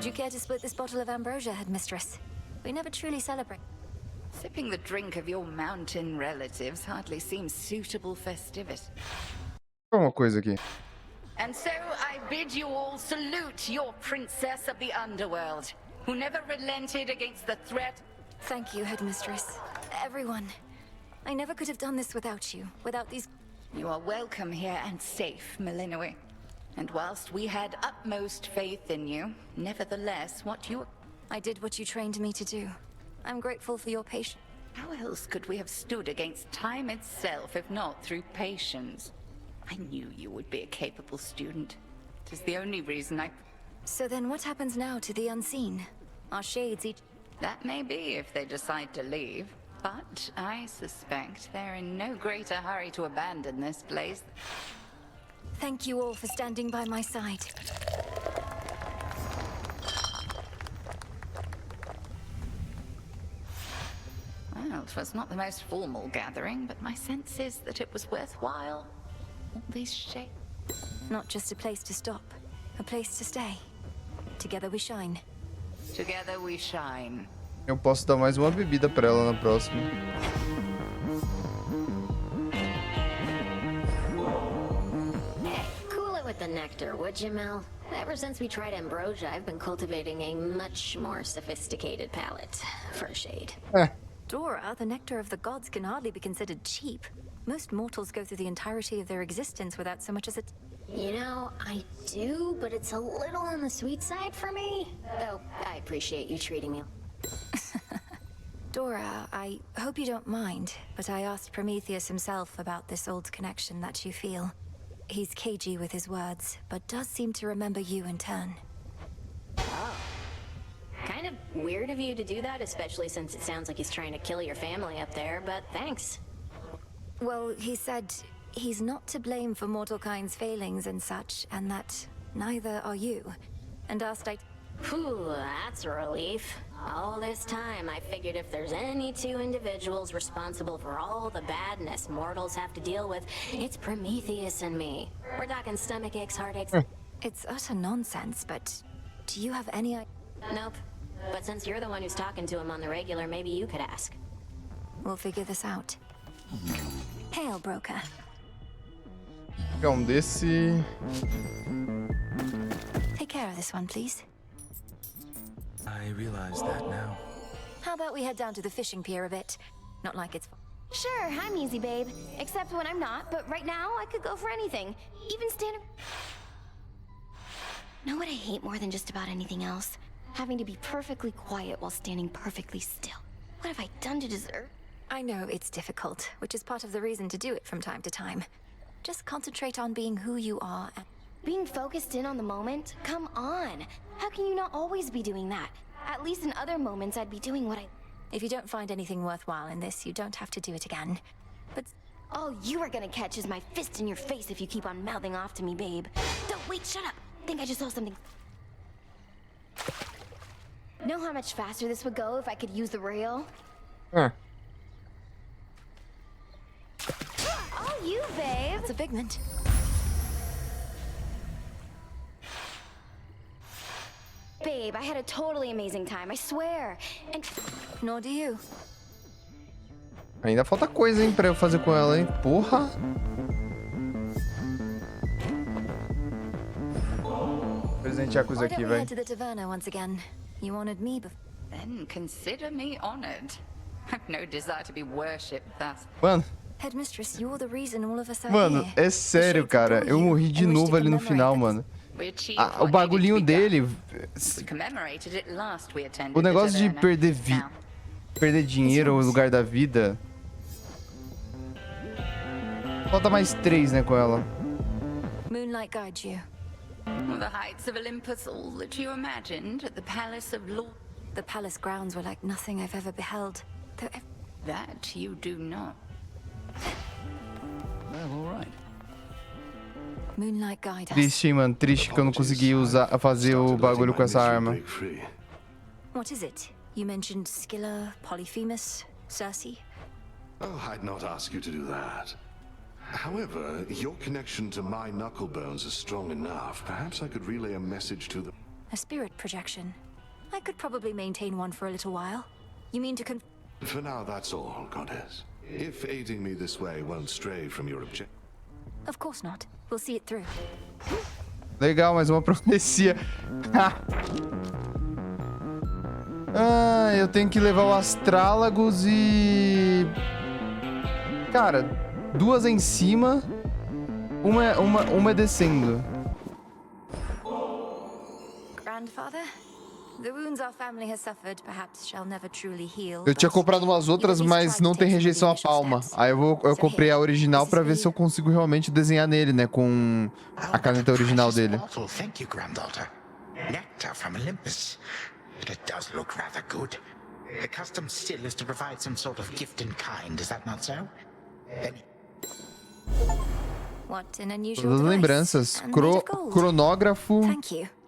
you care to split this bottle of ambrosia, headmistress? We never truly celebrate. Sipping the drink of your mountain relatives hardly seems suitable festivity. Uma coisa aqui. And so I bid you all salute your princess of the underworld, who never relented against the threat. Thank you, headmistress. Everyone. I never could have done this without you, without these... You are welcome here and safe, Melinoi. And whilst we had utmost faith in you, nevertheless, I did what you trained me to do. I'm grateful for your patience. How else could we have stood against time itself if not through patience? I knew you would be a capable student. It is the only reason I... So then what happens now to the unseen? Our shades each... That may be if they decide to leave. But I suspect they're in no greater hurry to abandon this place. Thank you all for standing by my side. Well, it was not the most formal gathering, but my sense is that it was worthwhile. All these shapes. Not just a place to stop, a place to stay. Together we shine. Together we shine. Eu posso dar mais uma bebida pra ela na próxima. Hey, cool it with the nectar, would you, Mel? Ever since we tried ambrosia, I've been cultivating a much more sophisticated palate for shade. Dora, the nectar of the gods can hardly be considered cheap. Most mortals go through the entirety of their existence without so much as a... You know, I do, but it's a little on the sweet side for me. Though, I appreciate you treating me. Dora, I hope you don't mind, but I asked Prometheus himself about this old connection that you feel. He's cagey with his words, but does seem to remember you in turn. Oh. Kind of weird of you to do that, especially since it sounds like he's trying to kill your family up there, but thanks. Well, he said he's not to blame for mortal kind's failings and such, and that neither are you. And asked Whew, that's a relief. All this time, I figured if there's any two individuals responsible for all the badness mortals have to deal with, it's Prometheus and me. We're talking stomach aches, heartaches. It's utter nonsense, but do you have any idea? Nope. But since you're the one who's talking to him on the regular, maybe you could ask. We'll figure this out. Hail, broker. Desse. Take care of this one, please. I realize that now. How about we head down to the fishing pier a bit? Not like it's... Sure, I'm easy, babe. Except when I'm not, but right now I could go for anything. Even stand... Know what I hate more than just about anything else? Having to be perfectly quiet while standing perfectly still. What have I done to deserve? I know it's difficult, which is part of the reason to do it from time to time. Just concentrate on being who you are and... Being focused in on the moment? Come on! How can you not always be doing that? At least in other moments I'd be doing what I... If you don't find anything worthwhile in this, you don't have to do it again. But... All you are gonna catch is my fist in your face if you keep on mouthing off to me, babe. Don't, wait, shut up! Think I just saw something... Know how much faster this would go if I could use the rail? Oh, you, babe! It's a figment. Babe, I had a totally amazing time, I swear. And... Nor do you. Ainda falta coisa, hein, pra eu fazer com ela, hein? Porra! Presentear coisa aqui, velho. To the taverna once again. You honored me before. Then consider me honored. I've no desire to be worshipped thus. Mano. Headmistress, you're the reason all of us are Mano, here. é sério, cara. Eu morri de novo ali no final, mano. O bagulhinho dele. O negócio de perder dinheiro ou lugar da vida. Falta mais 3, né, com ela. Moonlight guides you. The heights of Olympus, all that you imagined at the palace of Lord. The palace grounds were like nothing I've ever beheld. That you do not. Well, all right. Moonlight guide us. Triste, mano. Triste que eu não consegui fazer o bagulho com essa arma. What is it? You mentioned Scylla, Polyphemus, Circe? Oh, I'd not ask you to do that. However, your connection to my knuckle bones is strong enough. Perhaps I could relay a message to them. A spirit projection. I could probably maintain one for a little while. You mean to For now, that's all, Goddess. If aiding me this way won't stray from your objective. Of course not. We'll see it through. Legal, mais uma profecia. Eu tenho que levar o astrálagos e... Cara, 2 em cima, uma descendo. Grandfather? The wounds our family has suffered perhaps shall never truly heal. Eu tinha comprado umas outras, mas não tem rejeição à palma. Aí eu comprei a original pra ver se eu consigo realmente desenhar nele, né? Com a caneta original dele. Thank you, granddaughter. Nectar from Olympus. But it does look rather good. The custom still is to provide some sort of gift in kind, is that not so? What an unusual Todas as lembranças. Cronógrafo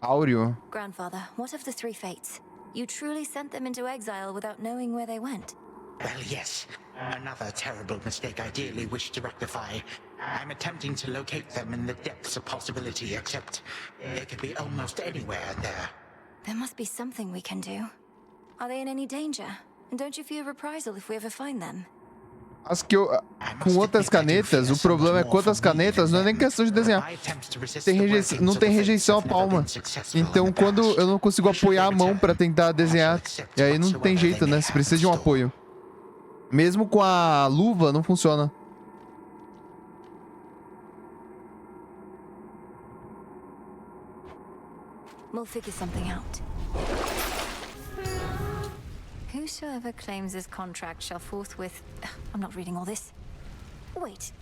áureo. Grandfather, what of the 3 fates? You truly sent them into exile without knowing where they went. Well, yes. Another terrible mistake I dearly wish to rectify. I'm attempting to locate them in the depths of possibility, except they could be almost anywhere there. There must be something we can do. Are they in any danger? And don't you fear reprisal if we ever find them? As que eu... Com outras canetas, o problema é que com outras canetas não é nem questão de desenhar. Não tem rejeição à palma. Então, quando eu não consigo apoiar a mão pra tentar desenhar, e aí não tem jeito, né? Você precisa de um apoio. Mesmo com a luva, não funciona. We'll figure something out. Whosoever claims this contract shall forthwith... I'm not reading all this. Wait.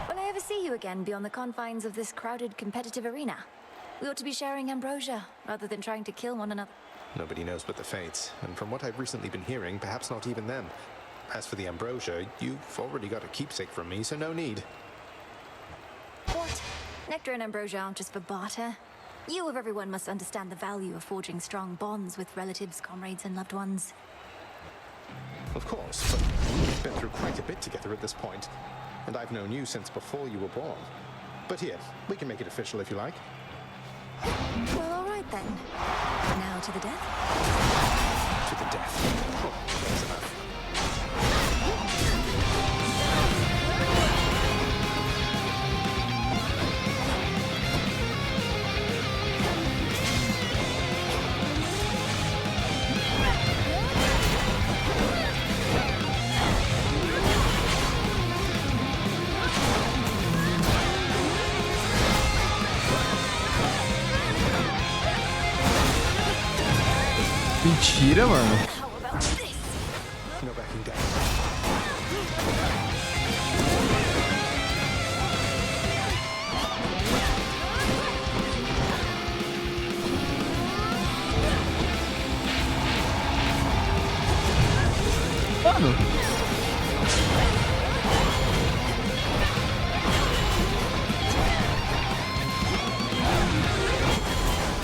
Will I ever see you again beyond the confines of this crowded competitive arena? We ought to be sharing ambrosia, rather than trying to kill one another. Nobody knows but the fates, and from what I've recently been hearing, perhaps not even them. As for the ambrosia, you've already got a keepsake from me, so no need. What? Nectar and ambrosia aren't just for barter. You of everyone must understand the value of forging strong bonds with relatives, comrades, and loved ones. Of course, but we've been through quite a bit together at this point, and I've known you since before you were born. But here, we can make it official if you like. Well, all right then. Now to the death? To the death. Oh, that's enough. Mentira, mano. No backing down. Mano.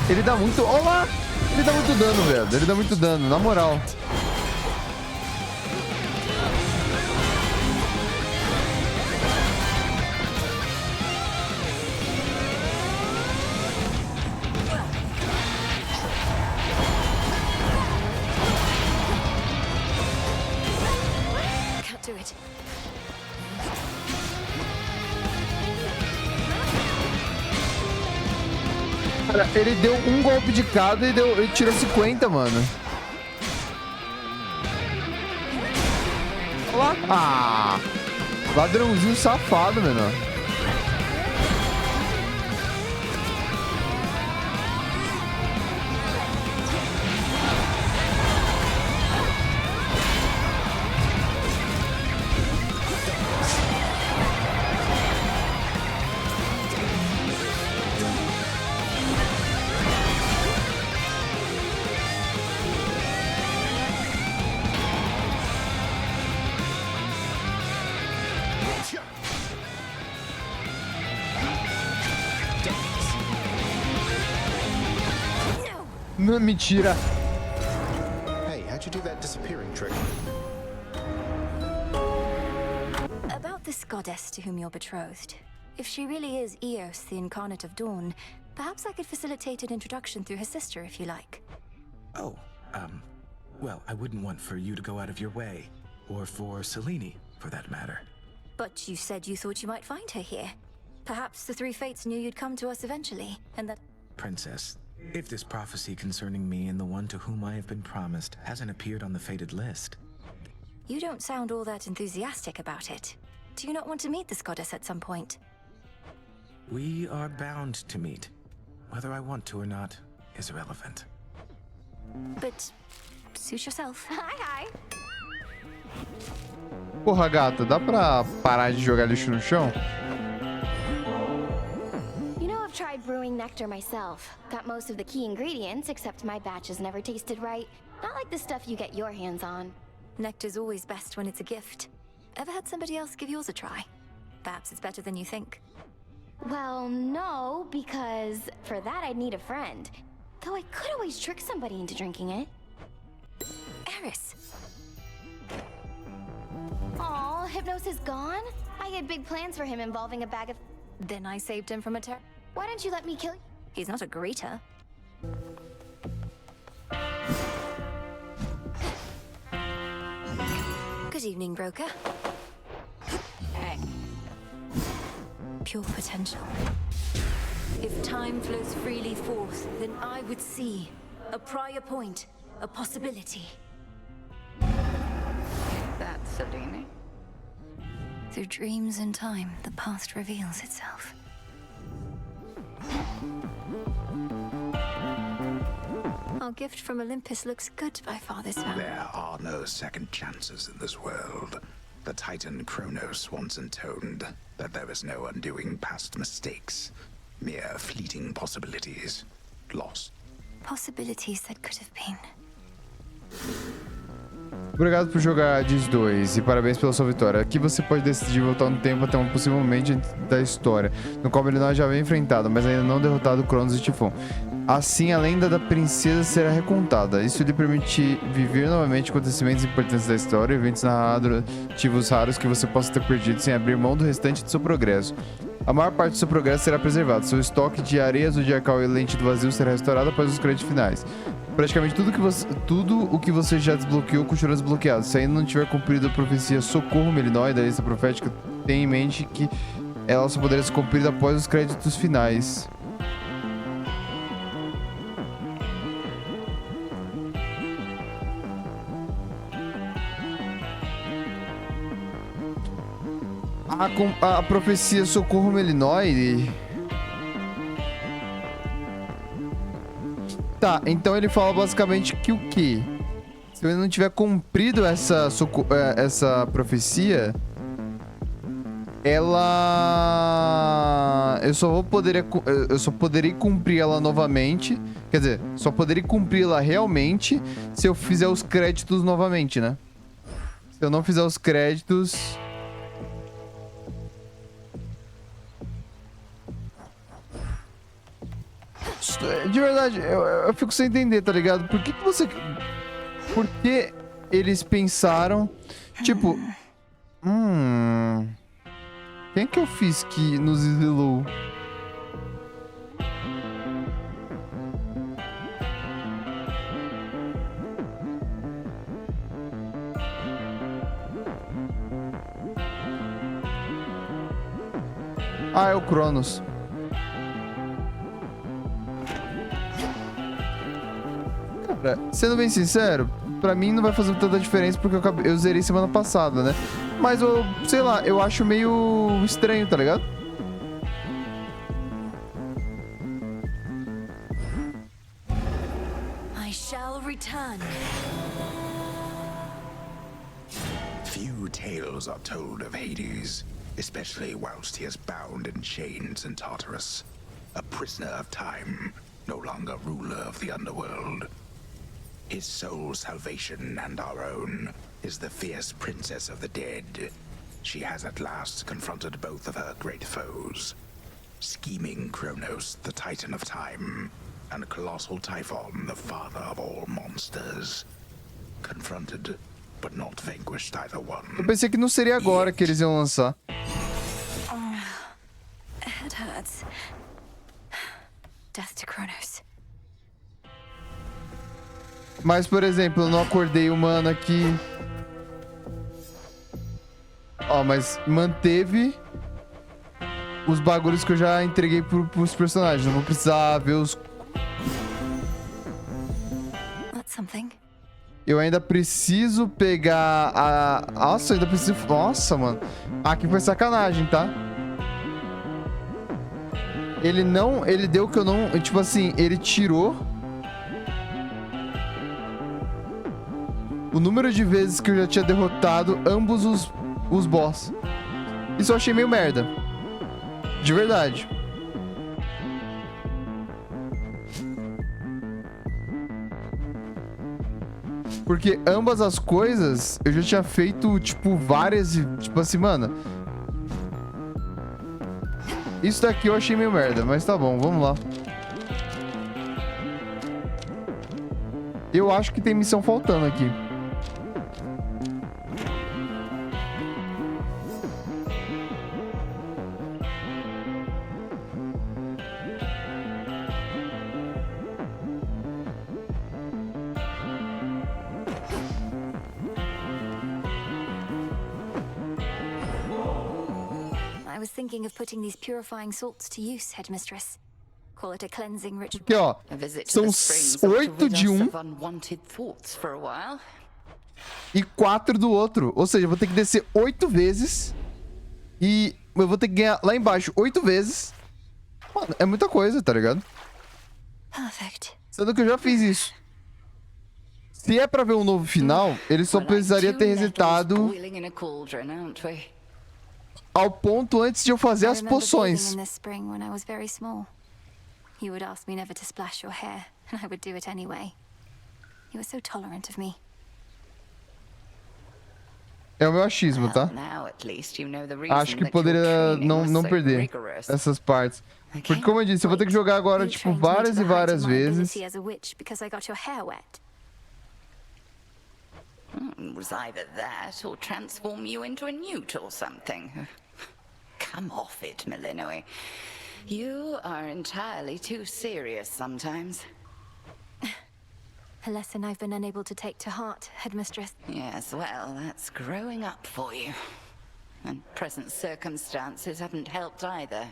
Ele dá muito... Olá! Ele dá muito dano, velho. Ele dá muito dano, na moral. Can't do it. Cara, ele deu um golpe de cada e ele tirou 50, mano. Olha lá. Ah! Ladrãozinho safado, menor. Não, mentira. Hey, how'd you do that disappearing trick? About this goddess to whom you're betrothed. If she really is Eos, the incarnate of dawn, perhaps I could facilitate an introduction through her sister, if you like. Oh, well, I wouldn't want for you to go out of your way. Or for Selene, for that matter. But you said you thought you might find her here. Perhaps the three fates knew you'd come to us eventually, and that... Princess, if this prophecy concerning me and the one to whom I have been promised hasn't appeared on the fated list... You don't sound all that enthusiastic about it. Do you not want to meet this goddess at some point? We are bound to meet. Whether I want to or not is irrelevant. But suit yourself. Hi. Porra, gata, dá pra parar de jogar lixo no chão? You know, I've tried brewing nectar myself. Got most of the key ingredients, except my batches never tasted right. Not like the stuff you get your hands on. Nectar's always best when it's a gift. Ever had somebody else give yours a try? Perhaps it's better than you think. Well, no, because for that I'd need a friend. Though I could always trick somebody into drinking it. Eris! Aw, Hypnos is gone? I had big plans for him involving a bag of... Then I saved him from a Why don't you let me kill you? He's not a greeter. Good evening, broker. Hey. Pure potential. If time flows freely forth, then I would see a prior point, a possibility. That's Selene. Through dreams and time, the past reveals itself. Our gift from Olympus looks good by Father's family. There are no second chances in this world. The Titan Kronos once intoned that there is no undoing past mistakes. Mere fleeting possibilities. Lost. Possibilities that could have been. Obrigado por jogar Diz 2 e parabéns pela sua vitória. Aqui você pode decidir voltar no tempo até um possível momento da história, no qual ele já havia enfrentado, mas ainda não derrotado Cronos e Tifon. Assim, a lenda da princesa será recontada. Isso lhe permite viver novamente acontecimentos importantes da história, eventos narrativos raros que você possa ter perdido sem abrir mão do restante de seu progresso. A maior parte do seu progresso será preservado. Seu estoque de areia zodiacal e lente do vazio será restaurado após os créditos finais. Praticamente tudo o que você já desbloqueou continuará desbloqueado. Se ainda não tiver cumprido a profecia Socorro Melinói da lista profética, tenha em mente que ela só poderá ser cumprida após os créditos finais. A profecia Socorro Melinói. Tá, então ele fala basicamente que o quê? Se ele não tiver cumprido essa profecia, ela... Eu só poderei cumprir ela novamente. Quer dizer, só poderei cumpri-la realmente se eu fizer os créditos novamente, né? Se eu não fizer os créditos... De verdade, eu fico sem entender, tá ligado? Por que eles pensaram... Tipo... Quem é que eu fiz que nos exilou? Ah, é o Cronos. Cara, sendo bem sincero, pra mim não vai fazer tanta diferença porque eu zerei semana passada, né? Mas eu, sei lá, eu acho meio estranho, tá ligado? I shall return. Few tales are told of Hades, especially whilst he is bound in chains in Tartarus. A prisoner of time, no longer ruler of the underworld. His soul's salvation and our own is the fierce princess of the dead. She has at last confronted both of her great foes. Scheming Kronos, the Titan of Time, and colossal Typhon, the father of all monsters. Confronted, but not vanquished either one. Eu pensei que não seria agora que eles iam lançar. That's death to Kronos. Mas, por exemplo, eu não acordei o mano aqui. Ó, mas manteve os bagulhos que eu já entreguei pros personagens. Não vou precisar ver os... That's something. Eu ainda preciso pegar a... Nossa, eu ainda preciso... Nossa, mano. Aqui foi sacanagem, tá? Ele não... Ele deu que eu não... Tipo assim, ele tirou... o número de vezes que eu já tinha derrotado ambos os boss. Isso eu achei meio merda. De verdade. Porque ambas as coisas eu já tinha feito, tipo, várias... Tipo assim, mano... Isso daqui eu achei meio merda, mas tá bom, vamos lá. Eu acho que tem missão faltando aqui. I was thinking of putting these purifying salts to use, Headmistress. Call it a cleansing ritual. Aqui, ó. São 8 de um e 4 do outro. Ou seja, eu vou ter que descer 8 vezes. E eu vou ter que ganhar lá embaixo 8 vezes. Mano, é muita coisa, tá ligado? Perfect. Sendo que eu já fiz isso. Se é pra ver um novo final, ele só precisaria ter resetado ao ponto antes de eu fazer as poções. You would ask me never to splash your hair, and I would do it anyway. You were so tolerant of me. É o meu achismo, tá? Acho que poderia não perder essas partes. Porque, como eu disse, eu vou ter que jogar agora, tipo, várias e várias vezes. Was either that or transform you into a newt or something. Come off it, Melinoe. You are entirely too serious sometimes. A lesson I've been unable to take to heart, Headmistress. Yes, well, that's growing up for you. And present circumstances haven't helped either.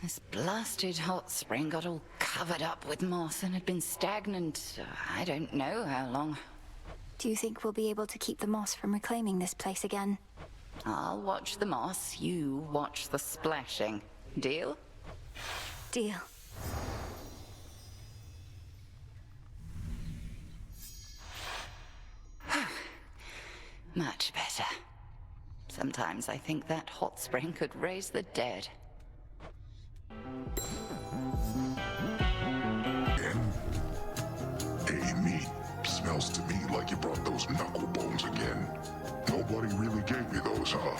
This blasted hot spring got all covered up with moss and had been stagnant, I don't know how long. Do you think we'll be able to keep the moss from reclaiming this place again? I'll watch the moss, you watch the splashing. Deal? Deal. Much better. Sometimes I think that hot spring could raise the dead. Hey, meat. Smells to me like you brought those knuckle bones again. Nobody really gave me those, huh?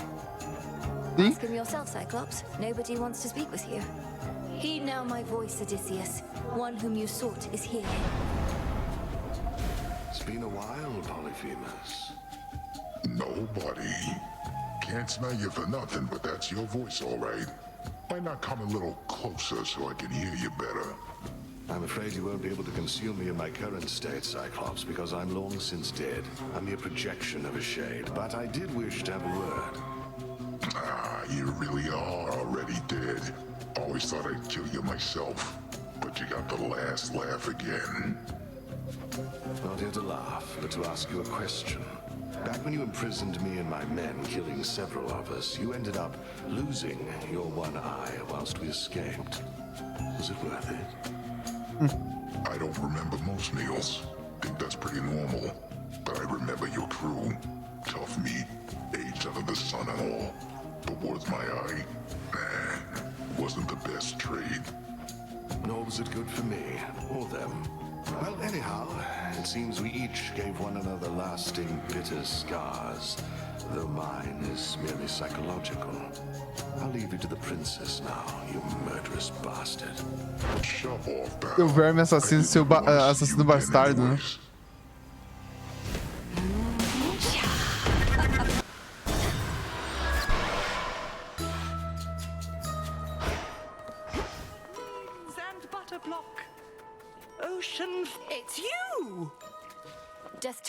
Ask him yourself, Cyclops. Nobody wants to speak with you. Heed now my voice, Odysseus. One whom you sought is here. It's been a while, Polyphemus. Nobody. Can't smell you for nothing, but that's your voice, all right. Why not come a little closer so I can hear you better? I'm afraid you won't be able to conceal me in my current state, Cyclops, because I'm long since dead. I'm mere projection of a shade, but I did wish to have a word. Ah, you really are already dead. Always thought I'd kill you myself, but you got the last laugh again. Not here to laugh, but to ask you a question. Back when you imprisoned me and my men, killing several of us, you ended up losing your one eye whilst we escaped. Was it worth it? I don't remember most meals. Think that's pretty normal. But I remember your crew. Tough meat, aged under the sun and all. But worth my eye? Nah, wasn't the best trade. Nor was it good for me, or them. Well, anyhow, it seems we each gave one another lasting, bitter scars. Though mine is merely psychological. I'll leave you to the princess now, you murderous bastard. Shove off, pal. O verme assassino, seu assassino bastardo, né?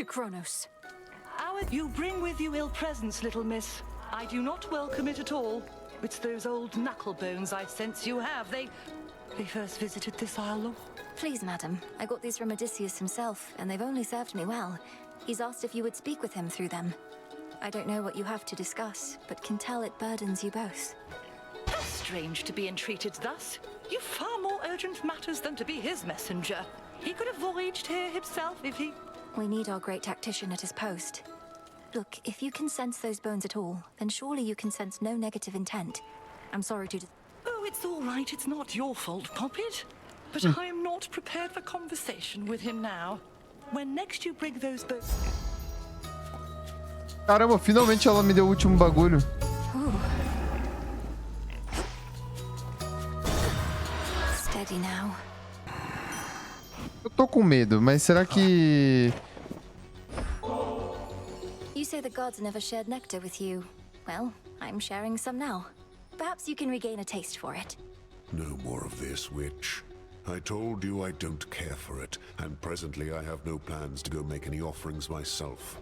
to Kronos. You bring with you ill presence, little miss. I do not welcome it at all. It's those old knuckle bones I sense you have. They first visited this isle. Please, madam. I got these from Odysseus himself, and they've only served me well. He's asked if you would speak with him through them. I don't know what you have to discuss, but can tell it burdens you both. How strange to be entreated thus. You've far more urgent matters than to be his messenger. He could have voyaged here himself if he... We need our great tactician at his post. Look, if you can sense those bones at all, then surely you can sense no negative intent. I'm sorry to... Oh, it's all right. It's not your fault, Poppet. But I am not prepared for conversation with him now. When next you bring those bones... Caramba, finalmente ela me deu o último bagulho. Steady now. Eu tô com medo, mas será que... You say the gods never shared nectar with you. Well, I'm sharing some now. Perhaps you can regain a taste for it. No more of this, witch. I told you I don't care for it, and presently I have no plans to go make any offerings myself.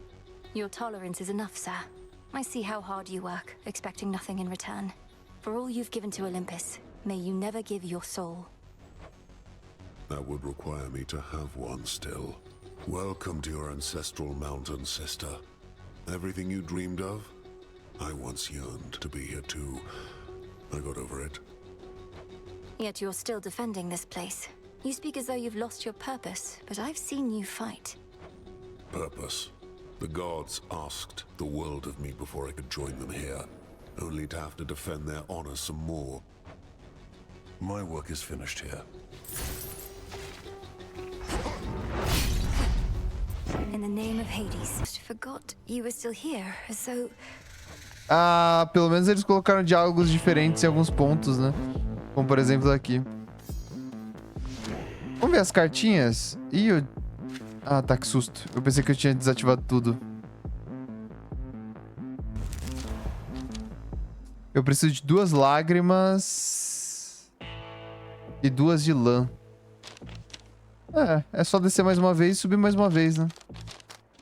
Your tolerance is enough, sir. I see how hard you work, expecting nothing in return. For all you've given to Olympus, may you never give your soul. That would require me to have one still. Welcome to your ancestral mountain, sister. Everything you dreamed of, I once yearned to be here too. I got over it. Yet you're still defending this place. You speak as though you've lost your purpose, but I've seen you fight. Purpose. The gods asked the world of me before I could join them here, only to have to defend their honor some more. My work is finished here. In the name of Hades. Forgot you were still here, so... Ah, pelo menos eles colocaram diálogos diferentes em alguns pontos, né? Como por exemplo aqui. Vamos ver as cartinhas? Ih, eu... Ah, tá, que susto. Eu pensei que eu tinha desativado tudo. Eu preciso de 2 lágrimas... E 2 de lã. É só descer mais uma vez e subir mais uma vez, né?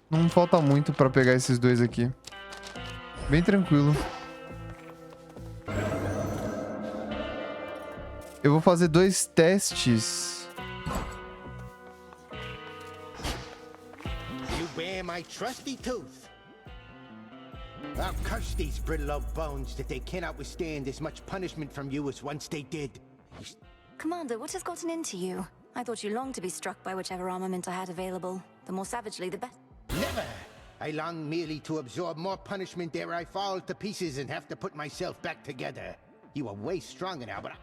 Não falta muito pra pegar esses 2 aqui. Bem tranquilo. Eu vou fazer 2 testes. You bear my trusty tooth. I'll curse these brittle old bones that they cannot withstand as much punishment from you as once they did. Commander, what has gotten into you? I thought you longed to be struck by whichever armament I had available. The more savagely, the better. Never! I long merely to absorb more punishment ere I fall to pieces and have to put myself back together. You are way stronger now, but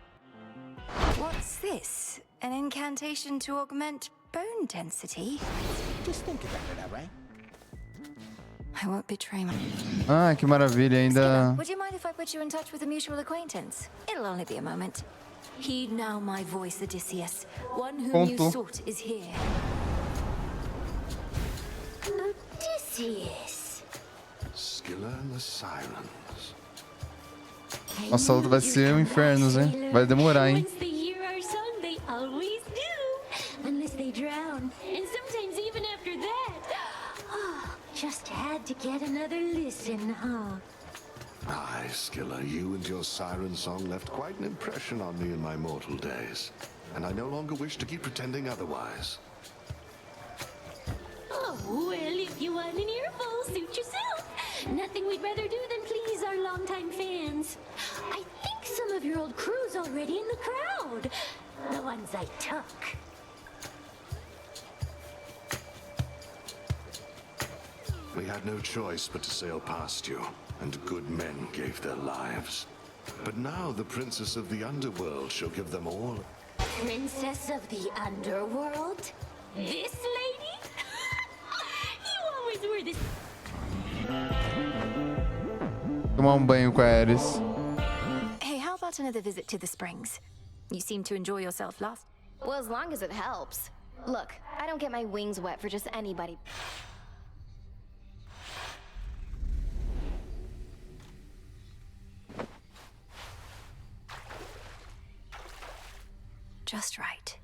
What's this? An incantation to augment bone density? Just think about it, alright? I won't betray my... Ah, que maravilha, ainda... Would you mind if I put you in touch with a mutual acquaintance? It'll only be a moment. Heed now my voice, Odysseus. One whom you sought is here. Odysseus. Scylla and the Sirens. Nossa, a luta vai ser um inferno, hein? Vai demorar, hein? Once they hear our song, they always do. Unless they drown. And sometimes even after that. Oh, just had to get another listen, huh? Aye, Scylla, you and your siren song left quite an impression on me in my mortal days. And I no longer wish to keep pretending otherwise. Oh, well, if you want an earful, suit yourself. Nothing we'd rather do than please our longtime fans. I think some of your old crew's already in the crowd. The ones I took. We had no choice but to sail past you, and good men gave their lives. But now the princess of the underworld shall give them all. Princess of the underworld? This lady? You always were this. Tomar banho com a Ares. Hey, how about another visit to the springs? You seemed to enjoy yourself last. Well, as long as it helps. Look, I don't get my wings wet for just anybody. Just right.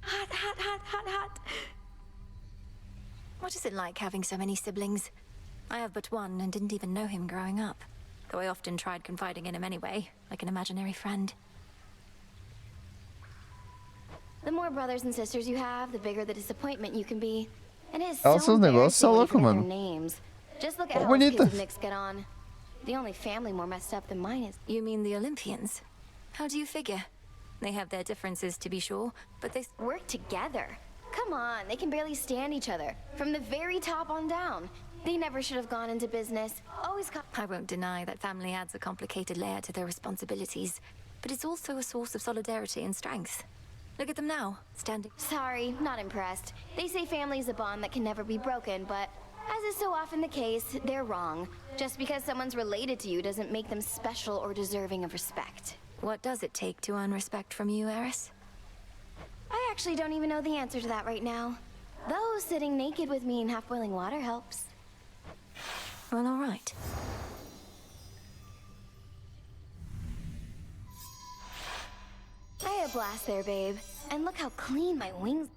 Hot, hot, hot, hot, hot. What is it like having so many siblings? I have but one and didn't even know him growing up. Though I often tried confiding in him anyway, like an imaginary friend. The more brothers and sisters you have, the bigger the disappointment you can be. And it's Elas são so os negócios são embarrassing when you loucos, forget their mano. names. Just look Ó, at how those kids bonita. of Nyx get on. The only family more messed up than mine is. You mean the Olympians? How do you figure? They have their differences, to be sure, but they Work together. Come on, they can barely stand each other. From the very top on down. They never should have gone into business. I won't deny that family adds a complicated layer to their responsibilities, but it's also a source of solidarity and strength. Look at them now, standing. Sorry, not impressed. They say family is a bond that can never be broken, but as is so often the case, they're wrong. Just because someone's related to you doesn't make them special or deserving of respect. What does it take to earn respect from you, Eris? I actually don't even know the answer to that right now. Though sitting naked with me in half-boiling water helps. Well, all right. I had a blast there, babe. And look how clean my wings...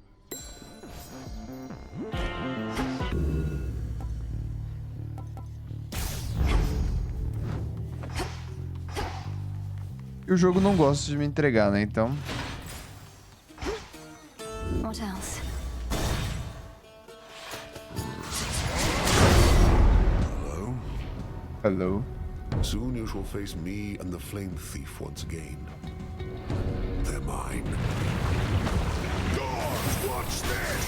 E o jogo não gosta de me entregar, né? Então. What else? Hello? Hello. Soon you shall face me and the Flame Thief once again. They're mine. God, watch this!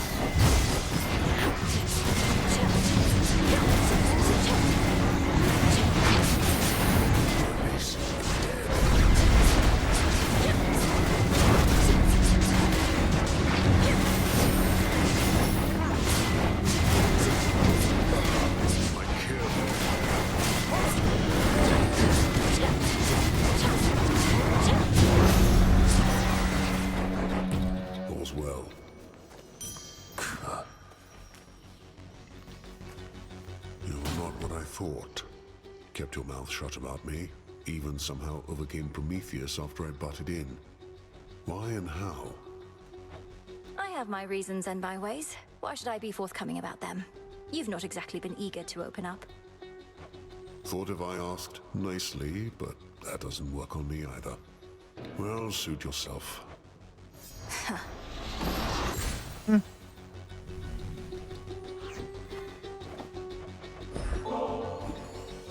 All's well. You're not what I thought. Kept your mouth shut about me, even somehow overcame Prometheus after I butted in. Why and how? I have my reasons and my ways. Why should I be forthcoming about them? You've not exactly been eager to open up. Thought if I asked nicely, but that doesn't work on me either. Well, suit yourself.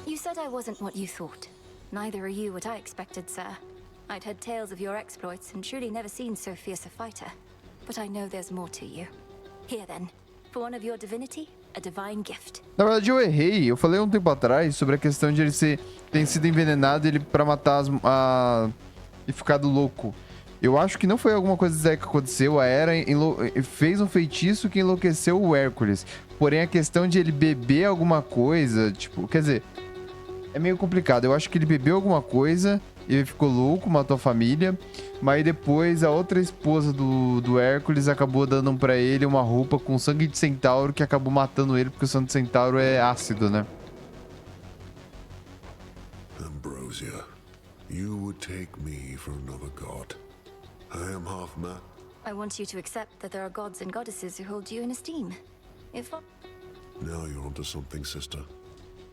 You said I wasn't what you thought. Neither are you what I expected, sir. I'd heard tales of your exploits and truly never seen so fierce a fighter. But I know there's more to you. Here then, for one of your divinity, a divine gift. Na verdade eu errei. Eu falei um tempo atrás sobre a questão de ele ter sido envenenado ele para matar e ficado louco. Eu acho que não foi alguma coisa que aconteceu. A Hera fez um feitiço que enlouqueceu o Hércules. Porém a questão de ele beber alguma coisa, tipo, quer dizer, é meio complicado. Eu acho que ele bebeu alguma coisa e ele ficou louco, matou a família. Mas depois a outra esposa do Hércules acabou dando pra ele uma roupa com sangue de centauro que acabou matando ele, porque o sangue de centauro é ácido, né? Ambrosia, you would take me for another god. I am half man. I want you to accept that there are gods and goddesses who hold you in esteem. Now you're onto something, sister.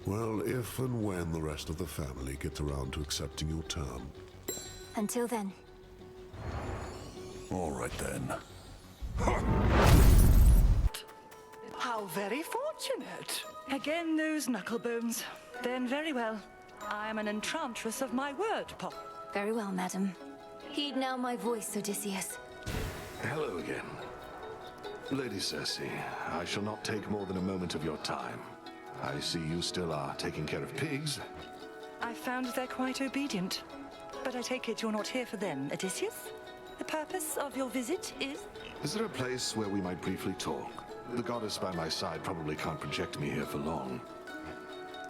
Well, if and when the rest of the family gets around to accepting your term. Until then. All right then. How very fortunate. Again, those knucklebones. Then very well. I am an enchantress of my word, Pop. Very well, madam. Heed now my voice, Odysseus. Hello again. Lady Circe, I shall not take more than a moment of your time. I see you still are taking care of pigs. I found they're quite obedient. But I take it you're not here for them, Odysseus? The purpose of your visit is? Is there a place where we might briefly talk? The goddess by my side probably can't project me here for long.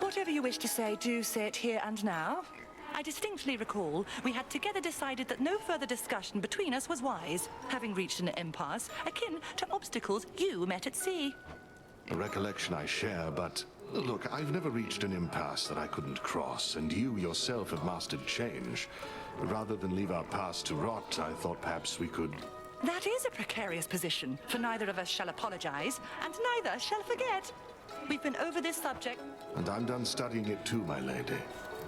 Whatever you wish to say, do say it here and now. I distinctly recall we had together decided that no further discussion between us was wise, having reached an impasse akin to obstacles you met at sea. A recollection I share, but look, I've never reached an impasse that I couldn't cross, and you yourself have mastered change. Rather than leave our past to rot, I thought perhaps we could... That is a precarious position, for neither of us shall apologize, and neither shall forget. We've been over this subject. And I'm done studying it too, my lady.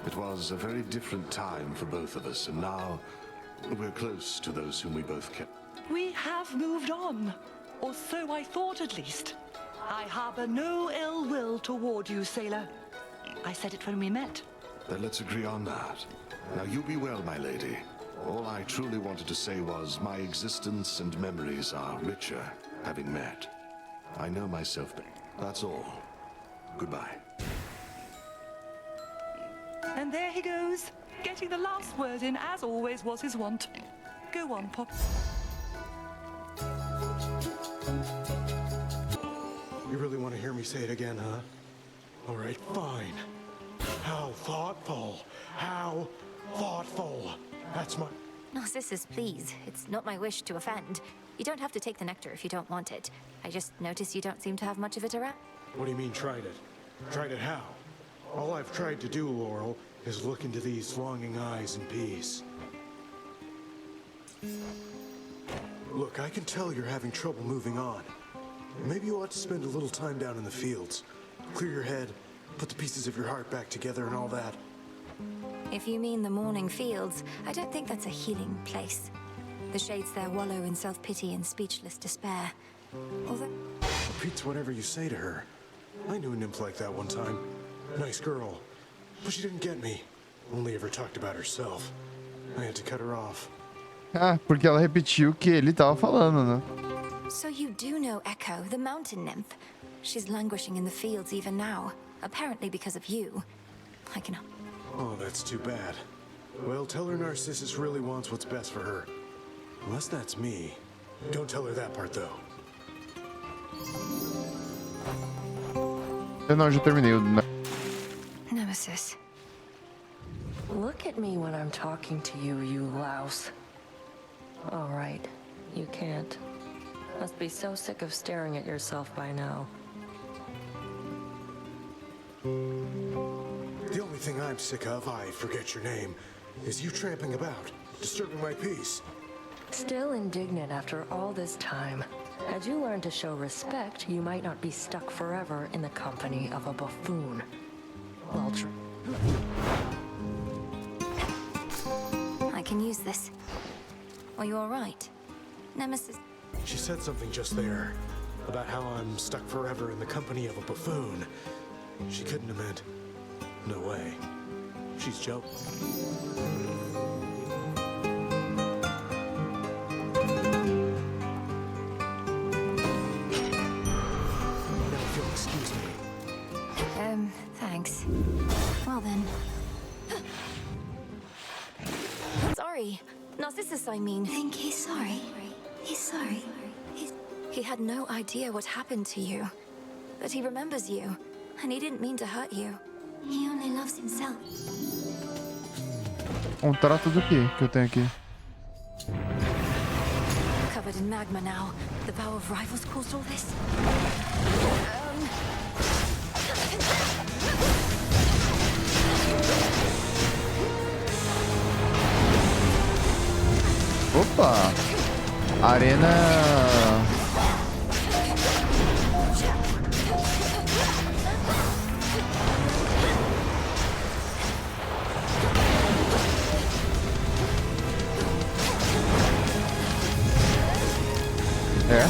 It was a very different time for both of us, and now we're close to those whom we both kept. We have moved on, or so I thought at least. I harbor no ill will toward you, sailor. I said it when we met. Then let's agree on that. Now you be well, my lady. All I truly wanted to say was my existence and memories are richer having met. I know myself better. That's all. Goodbye. And there he goes, getting the last word in as always was his wont. Go on, Pop. You really want to hear me say it again, huh? All right, fine. How thoughtful. How thoughtful. That's my... Narcissus, please. It's not my wish to offend. You don't have to take the nectar if you don't want it. I just noticed you don't seem to have much of it around. What do you mean, tried it? Tried it how? All I've tried to do, Laurel, is look into these longing eyes in peace. Look, I can tell you're having trouble moving on. Maybe you ought to spend a little time down in the fields. Clear your head, put the pieces of your heart back together and all that. If you mean the morning fields, I don't think that's a healing place. The shades there wallow in self-pity and speechless despair. Although... Repeats whatever you say to her. I knew a nymph like that one time. Nice girl. But she didn't get me. Only ever talked about herself. I had to cut her off. Ah, porque ela repetiu o que ele tava falando, né? So you do know Echo, the mountain nymph. She's languishing in the fields even now, apparently because of you. I can... Oh, that's too bad. Well, tell her Narcissus really wants what's best for her. Unless that's me. Don't tell her that part, though. Eu não, já terminei o... Nemesis. Look at me when I'm talking to you, you louse. All right, you can't. Must be so sick of staring at yourself by now. The only thing I'm sick of, I forget your name, is you tramping about, disturbing my peace. Still indignant after all this time. Had you learned to show respect, you might not be stuck forever in the company of a buffoon. Well, I can use this. Are you all right? Nemesis... She said something just there, about how I'm stuck forever in the company of a buffoon. She couldn't have meant... No way. She's joking. Now, if you'll excuse me. Thanks. Well then... Sorry. Narcissus, I mean. Think he's sorry? He's sorry. He had no idea what happened to you. But he remembers you. And he didn't mean to hurt you. He only loves himself. Contrato do quê que eu tenho aqui? Covered in magma now. The vow of rivals caused all this. Opa! Arena... É?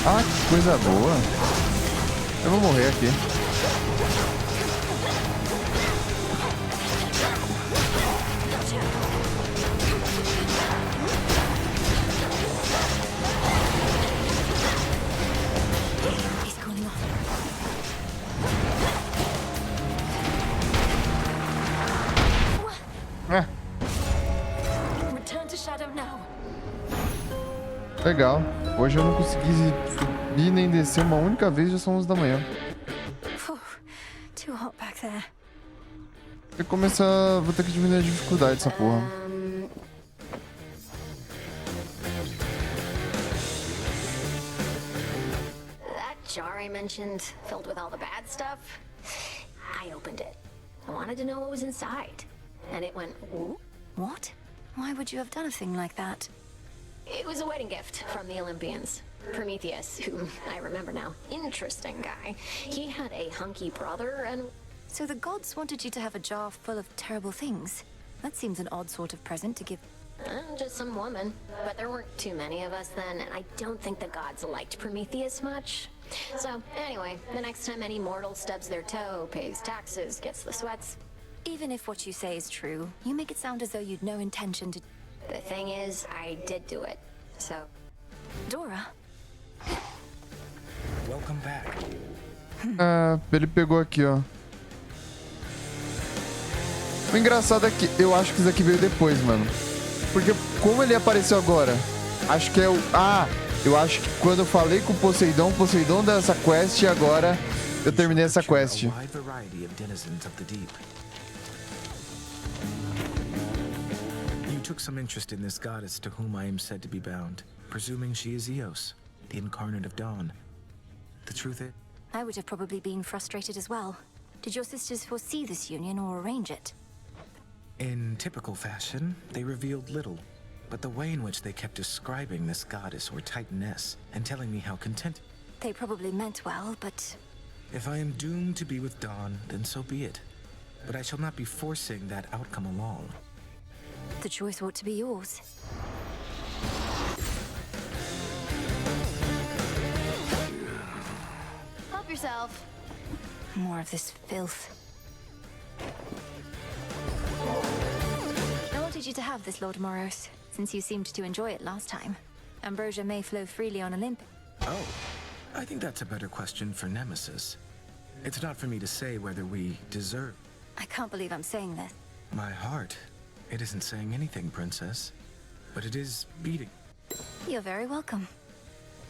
Ah, que coisa boa. Eu vou morrer aqui. Legal. Hoje eu não consegui subir nem descer uma única vez, já são 11 da manhã. Too hot back there. Vou ter que diminuir a dificuldade dessa porra. mentioned, filled with all the bad stuff. I opened it. I wanted to know what was inside. And it went, ooh. What? Why would you have done a thing like that? It was a wedding gift from the Olympians. Prometheus, who I remember now, interesting guy. He had a hunky brother and... So the gods wanted you to have a jar full of terrible things. That seems an odd sort of present to give. Just some woman. But there weren't too many of us then, and I don't think the gods liked Prometheus much. So, anyway, the next time any mortal stubs their toe, pays taxes, gets the sweats... Even if what you say is true, you make it sound as though you'd no intention to... The thing is, I did do it. So... Dora? Welcome back. Ele pegou aqui, ó. O engraçado é que eu acho que isso aqui veio depois, mano. Porque como ele apareceu agora? Acho que é o... eu acho que quando eu falei com o Poseidon deu essa quest e agora eu terminei essa quest. You took some interest in this goddess to whom I am said to be bound, presuming she is Eos, the incarnate of dawn. The truth is... I would have probably been frustrated as well. Did your sisters foresee this union or arrange it? In typical fashion, they revealed little, but the way in which they kept describing this goddess or titaness and telling me how content... They probably meant well, but... If I am doomed to be with Dawn, then so be it. But I shall not be forcing that outcome along. The choice ought to be yours. Help yourself. More of this filth. I wanted you to have this, Lord Moros, since you seemed to enjoy it last time. Ambrosia may flow freely on Olympus. Oh, I think that's a better question for Nemesis. It's not for me to say whether we deserve... I can't believe I'm saying this. My heart. It isn't saying anything, Princess. But it is beating. You're very welcome.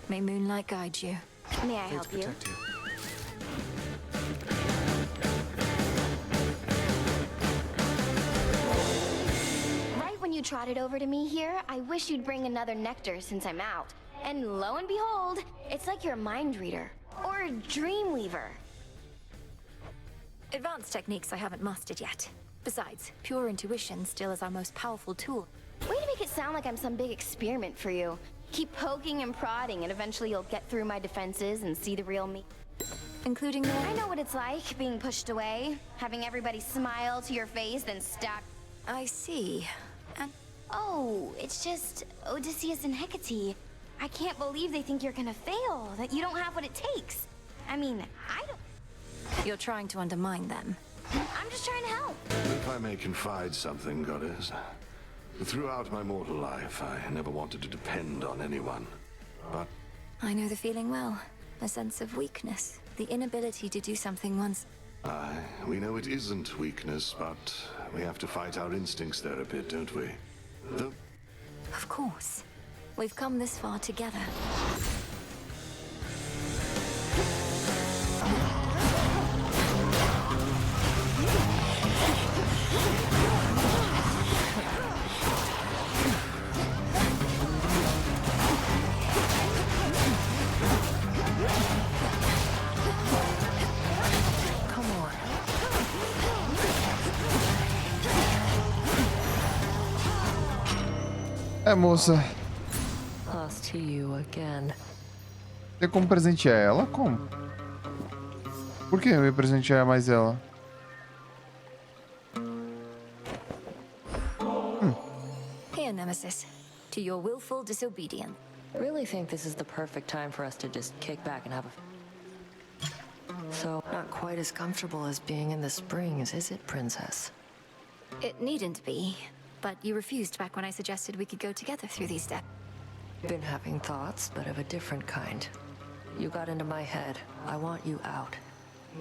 May moonlight guide you. May I help you? Right when you trotted over to me here, I wish you'd bring another nectar since I'm out. And lo and behold, it's like you're a mind reader. Or a dream weaver. Advanced techniques I haven't mastered yet. Besides, pure intuition still is our most powerful tool. Way to make it sound like I'm some big experiment for you. Keep poking and prodding, and eventually you'll get through my defenses and see the real me. Including the... I know what it's like, being pushed away. Having everybody smile to your face, then stop. I see. And... Oh, it's just Odysseus and Hecate. I can't believe they think you're gonna fail, that you don't have what it takes. I mean, I don't... You're trying to undermine them. I'm just trying to help. If I may confide something, Goddess. Throughout my mortal life, I never wanted to depend on anyone. But... I know the feeling well. A sense of weakness. The inability to do something once... Aye, we know it isn't weakness, but we have to fight our instincts there a bit, don't we? Of course. We've come this far together. Moça. Lost to you again. Tem como presentear ela? Como? Por que eu ia presentear mais ela? Here, Nemesis. To your willful disobedience. Really think this is the perfect time for us to just kick back and have a... So, not quite as comfortable as being in the Springs, is it, Princess? It needn't be. But you refused back when I suggested we could go together through these steps. Been having thoughts, but of a different kind. You got into my head. I want you out.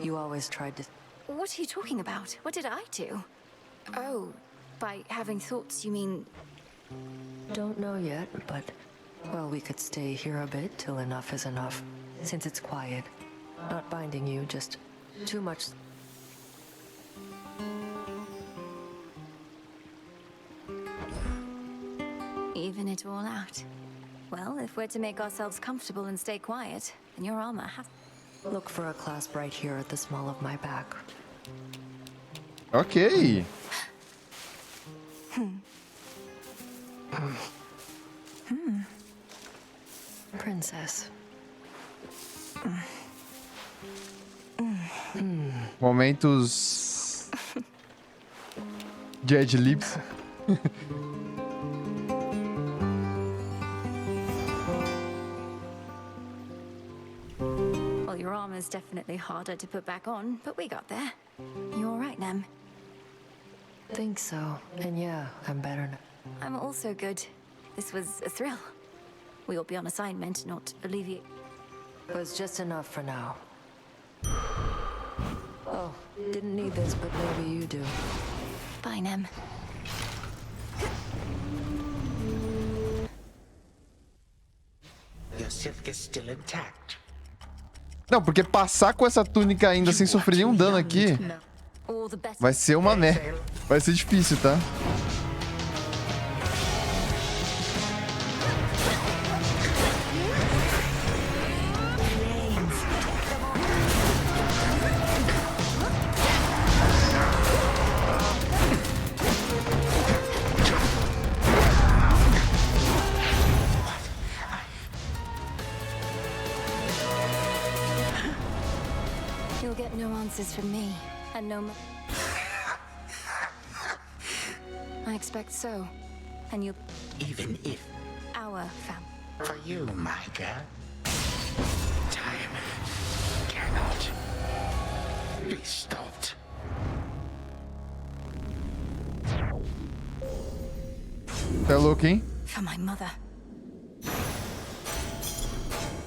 You always tried to... What are you talking about? What did I do? Oh, by having thoughts, you mean... Don't know yet, but... Well, we could stay here a bit till enough is enough. Since it's quiet. Not binding you, just too much... Even it all out. Well, if we're to make ourselves comfortable and stay quiet, then your armor has... Look for a clasp right here at the small of my back. Ok. Princess. Momentos de adlibs. Well, your armor's definitely harder to put back on, but we got there. You all right, Nem? Think so. And yeah, I'm better now. I'm also good. This was a thrill. We'll be on assignment, not alleviate. Was just enough for now. Oh, didn't need this, but maybe you do. Bye, Nem. Your silk is still intact. Não, porque passar com essa túnica ainda sem sofrer nenhum dano aqui vai ser uma merda. Vai ser difícil, tá? You'll get no answers from me, and no. I expect so, and you. Even if. Our family. For you, my girl. Time cannot be stopped. Tá louco, hein? For my mother.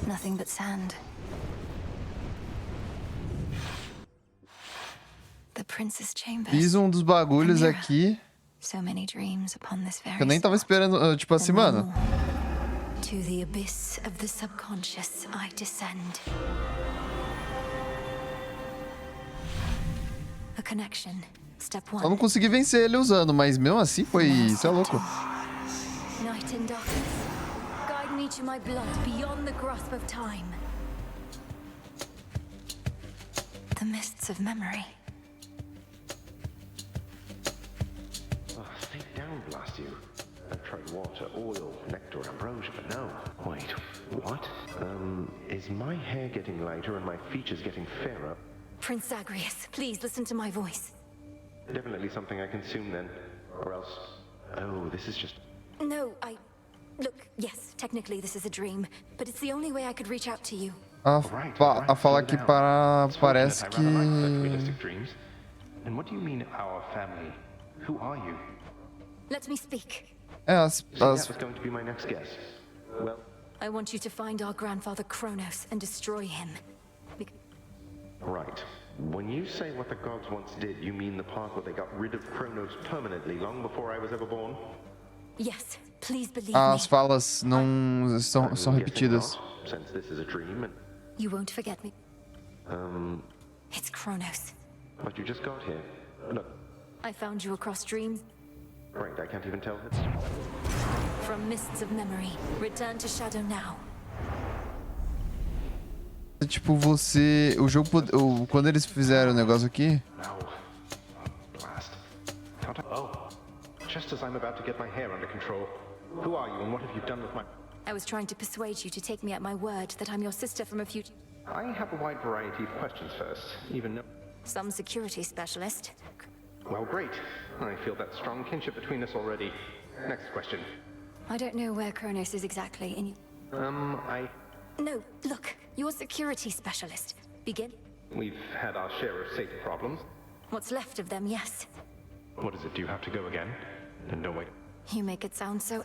Nothing but sand. The Prince's Chamber. Fiz um dos bagulhos aqui So many dreams upon this very que eu nem tava esperando. Tipo assim, mano. To the abyss of the subconscious I descend. A connection. Step Só 1. não consegui vencer ele usando, mas mesmo assim foi. Isso é louco. Night and darkness. Guide me to my blood beyond the grasp of time. The mists of memory. Stay down, blast you. I've tried water, oil, nectar, ambrosia, but no. Wait, what? Is my hair getting lighter and my features getting fairer? Prince Zagreus, please listen to my voice. Definitely something I consume then. Or else... Oh, this is just... No, Look, yes, technically this is a dream, but it's the only way I could reach out to you. A fala aqui parece que... And what do you mean, our family? Who are you? Let me speak. That was going to be my next guess. Well... I want you to find our grandfather Kronos and destroy him. Right. When you say what the gods once did, you mean the part where they got rid of Kronos permanently, long before I was ever born? Yes, please believe As me. falas não são repetidas. Not, since this is a dream and... You won't forget me. It's Kronos. But you just got here. Look. I found you across dreams. Right, I can't even tell it. From mists of memory, return to shadow now. Tipo, você... O jogo... Quando eles fizeram o negócio aqui... Blast. Oh. Just as I'm about to get my hair under control. Who are you and what have you done with my... I was trying to persuade you to take me at my word that I'm your sister from a future... I have a wide variety of questions first, even though... Some security specialist. Well, great. I feel that strong kinship between us already. Next question. I don't know where Kronos is exactly, and you... No, look, you're security specialist. Begin. We've had our share of safety problems. What's left of them, yes. What is it? Do you have to go again? No, wait. You make it sound so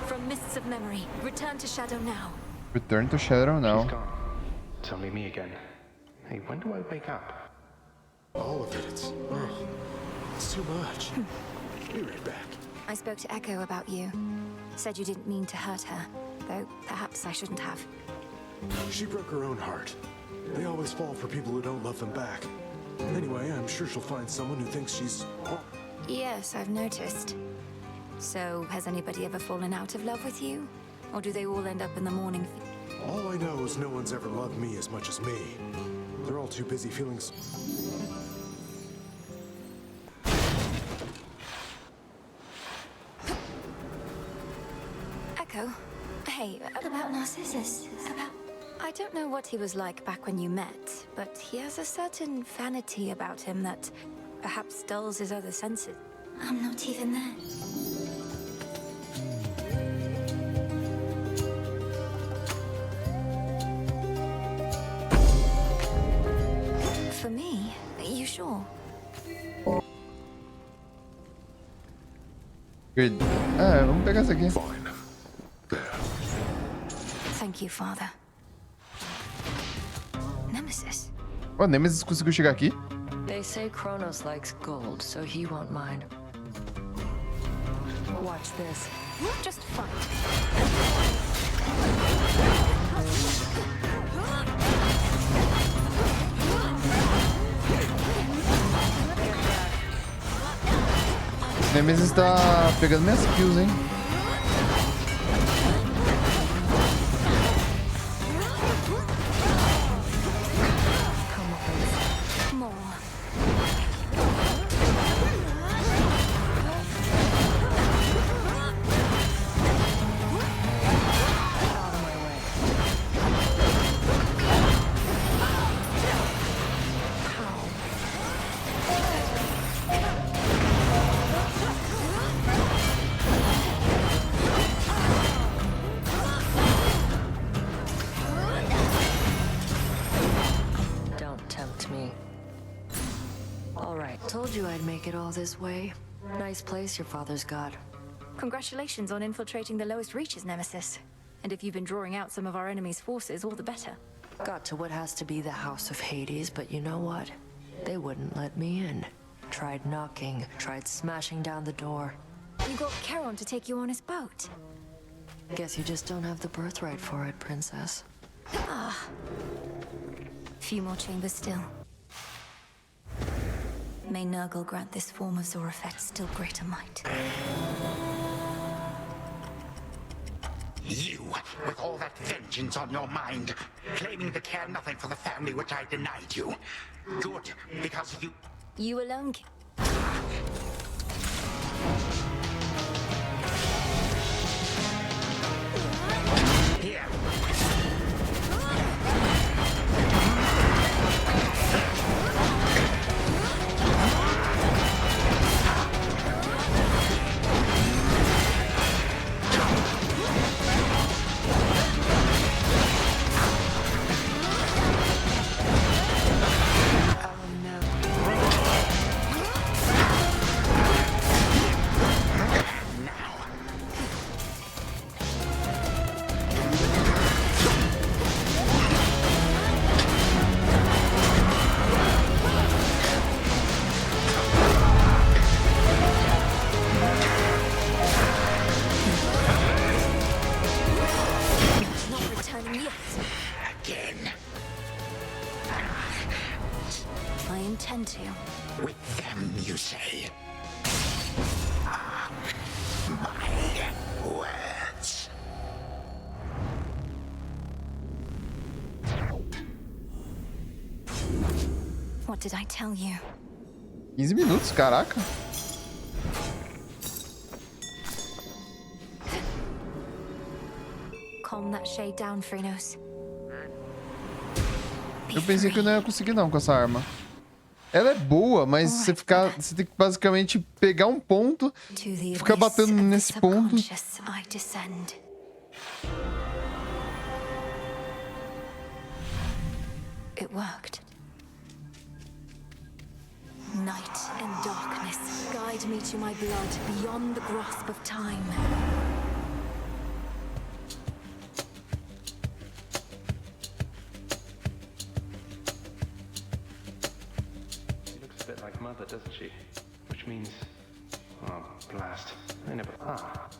From mists of memory, return to shadow now. Return to shadow now. She's gone. It's only me again. Hey, when do I wake up? All of it, it's too much. Be right back. I spoke to Echo about you. Said you didn't mean to hurt her, though perhaps I shouldn't have. She broke her own heart. They always fall for people who don't love them back. Anyway, I'm sure she'll find someone who thinks she's... Yes, I've noticed. So, has anybody ever fallen out of love with you? Or do they all end up in the morning? All I know is no one's ever loved me as much as me. They're all too busy feeling... Echo? Hey, About Narcissus. About... I don't know what he was like back when you met, but he has a certain vanity about him that perhaps dulls his other senses. I'm not even there. For me? Are you sure? Good. Vamos pegar essa aqui. Thank you, Father. Nemesis. Oh, Nemesis conseguiu chegar aqui. They say Kronos likes gold, so he won't mind. Watch this. Just fight. Nemesis tá pegando minhas kills, hein? Make it all this way. Nice place your father's got. Congratulations on infiltrating the lowest reaches, Nemesis. And if you've been drawing out some of our enemy's forces, all the better. Got to what has to be the House of Hades, but you know what? They wouldn't let me in. Tried knocking, tried smashing down the door. You got Charon to take you on his boat. Guess you just don't have the birthright for it, Princess. Ah. Few more chambers still. May Nurgle grant this form of Zorafet still greater might. You, with all that vengeance on your mind, claiming to care nothing for the family which I denied you. Good, because you... You alone can... Here. With them, you say? My words. What did I tell you? 15 minutos, caraca. Calm that shade down, Phrynos. Eu pensei que eu não ia conseguir não com essa arma. Ela é boa, mas você tem que basicamente pegar um ponto, ficar batendo nesse ponto. It worked. Night and darkness guide me to my blood beyond the grasp of time. Doesn't she? Which means, oh, blast. I never.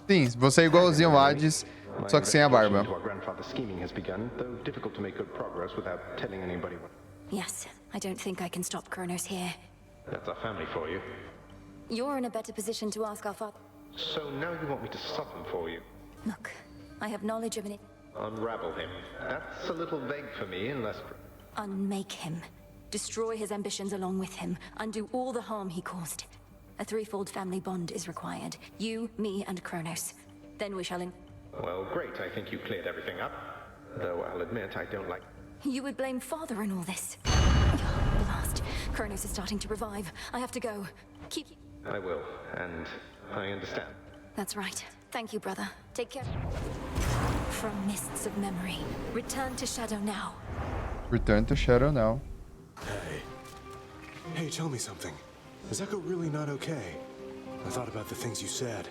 Sim, você é igualzinho ao Hades, só que sem a barba. Our grandfather's scheming has begun, though difficult to make good progress without telling anybody what. Yes, I don't think I can stop Kronos here. That's our family for you. You're in a better position to ask our father. So now you want me to stop them for you? Look, I have knowledge of an Unravel him. That's a little vague for me, unless... Unmake him. Destroy his ambitions along with him. Undo all the harm he caused. A threefold family bond is required. You, me, and Kronos. Then we shall Well, great. I think you cleared everything up. Though I'll admit I don't like... You would blame Father in all this. Blast. Kronos is starting to revive. I have to go. Keep... I will, and I understand. That's right. Thank you, brother. Take care. From mists of memory. Return to Shadow now. Return to Shadow now. Hey, tell me something. Is Echo really not okay? I thought about the things you said.